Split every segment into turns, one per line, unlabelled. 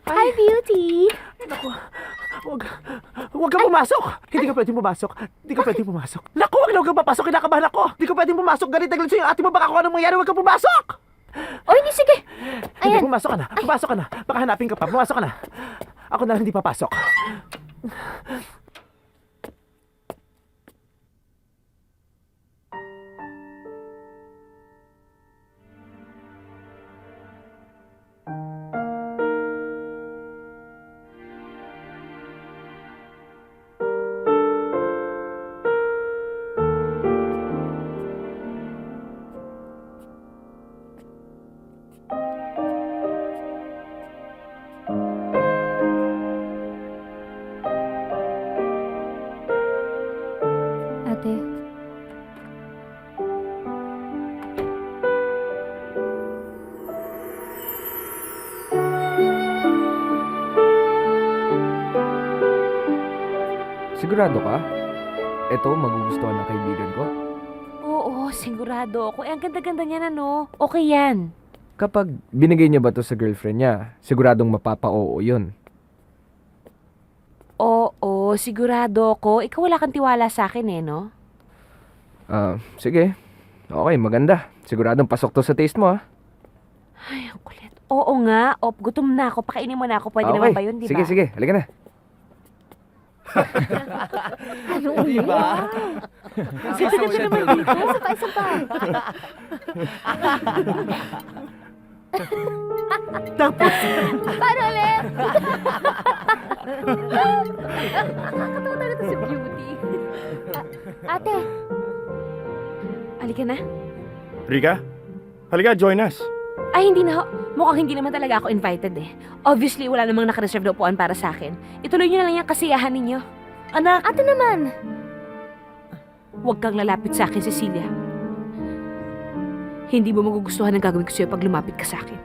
Hi, Beauty!
Naku, huwag kang pumasok! Hindi ka pwedeng pumasok. Hindi ka pwedeng pumasok. Naku, huwag kang papasok. Kinakabahan ako. Hindi ka pwedeng pumasok. Galit na galit sa'yo. Ate mo, baka kung anong mangyari, huwag kang pumasok!
O, hindi, sige!
Hindi,
Ayan.
pumasok ka na. Pumasok ka na. Baka hanapin ka pa. Pumasok ka na. Ako na hindi papasok.
Ate.
Sigurado ka? Ito, magugustuhan ng kaibigan ko?
Oo, sigurado ako. Ang ganda-ganda niyan, ano? Okay yan.
Kapag binigay niya ba to sa girlfriend niya, siguradong mapapa-oo yun.
Oo, sigurado ako. Ikaw wala kang tiwala sa akin eh, no?
Sige. Okay, maganda. Siguradong pasok to sa taste mo, ha?
Ay, ang kulit. Oo nga. Gutom na ako. Pakainin mo na ako. Pwede naman ba yun, di ba?
Sige, sige. Halika na.
Ano ulit?
Ganda-ganda naman dito.
Isa pa, isa pa.
Tapos,
Paano ulit? Nakakatawa talaga si Beauty. Ate,
Halika na.
Rika, halika, join us.
Ay, hindi na ho. Mukhang hindi naman talaga ako invited eh. Obviously, wala namang nakareserve na upuan para sa akin. Ituloy nyo na lang yung kasiyahan ninyo. Anak,
ate naman.
huwag kang lalapit sa akin, Cecilia. Hindi mo magugustuhan ang gagawin ko sa'yo pag lumapit ka sa akin.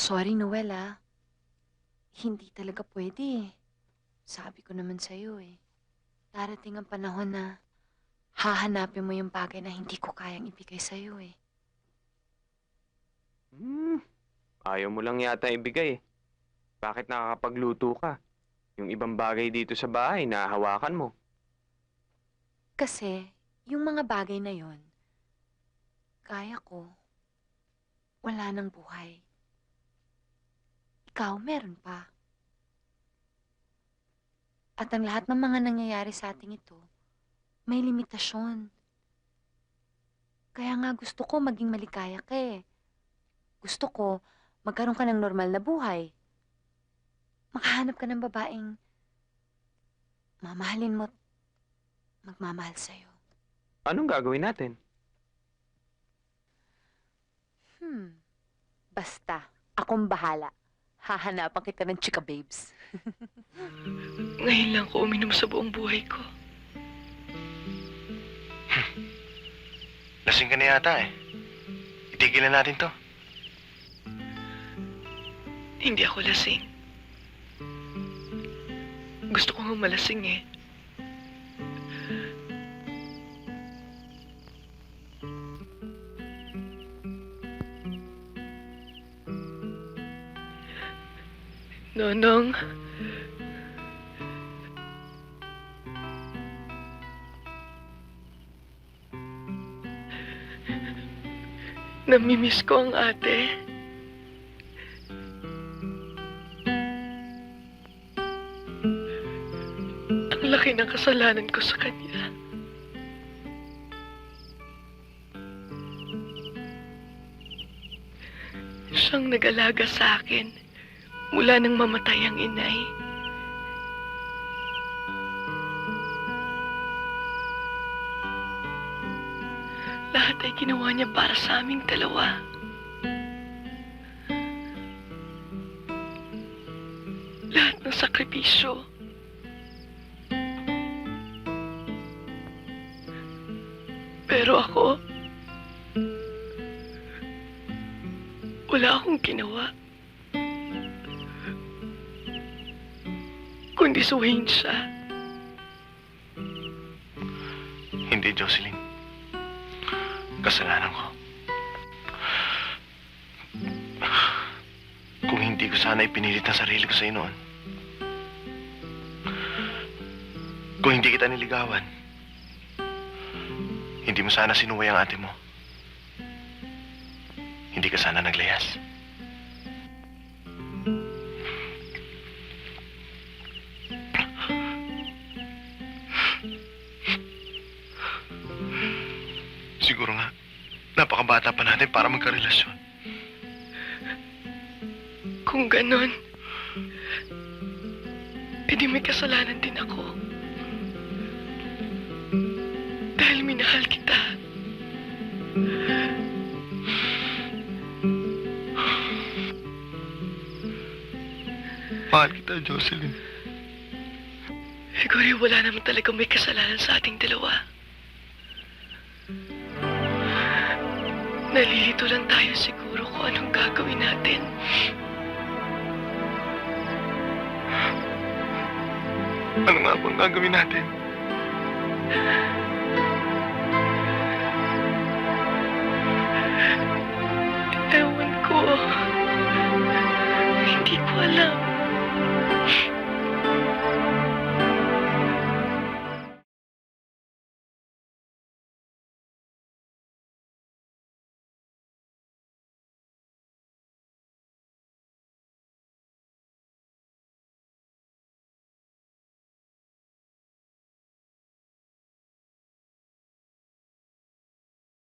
Sorry, Noel, ah. Hindi talaga pwede. Sabi ko naman sa'yo, eh. Darating ang panahon na hahanapin mo yung bagay na hindi ko kayang ibigay sa'yo, eh.
Ayaw mo lang yata ibigay eh. Bakit nakakapagluto ka? Yung ibang bagay dito sa bahay, nahahawakan mo.
Kasi, yung mga bagay na yon, kaya ko, wala nang buhay. Ikaw, meron pa. At ang lahat ng mga nangyayari sa ating ito, may limitasyon. Kaya nga gusto ko maging maligaya ka eh. Gusto ko magkaroon ka ng normal na buhay. Makahanap ka ng babaeng mamahalin mo at magmamahal sa'yo.
Anong gagawin natin?
Basta, akong bahala. Hahanapan kita ng chika babes.
Ngayon lang ko uminom sa buong buhay ko.
Lasing ka na yata eh. Itigil na natin to.
Hindi ako lasing. Gusto ko nga malasing eh. Nonong. Namimiss ko ang ate. Ang laki ng kasalanan ko sa kanya. Siyang nag-alaga sa akin mula nang mamatay ang inay. Lahat ay ginawa niya para sa aming dalawa. Lahat ng sakripisyo. Pero ako, wala akong ginawa. Kundi suwayin siya.
Hindi, Jocelyn. Kasalanan ko. Kung hindi ko sana ipinilit ang sarili ko sa'yo noon. Kung hindi kita niligawan, hindi mo sana sinuway ang ate mo. Hindi ka sana naglayas. Siguro nga, napakabata pa natin para magkarelasyon.
Kung ganon, edi may kasalanan din ako. Dahil minahal kita.
Mahal kita, Jocelyn.
Siguro wala naman talaga may kasalanan sa ating dalawa. Nalilito lang tayo siguro kung anong gagawin natin.
Ano nga bang gagawin natin?
Ewan ko. Hindi ko alam.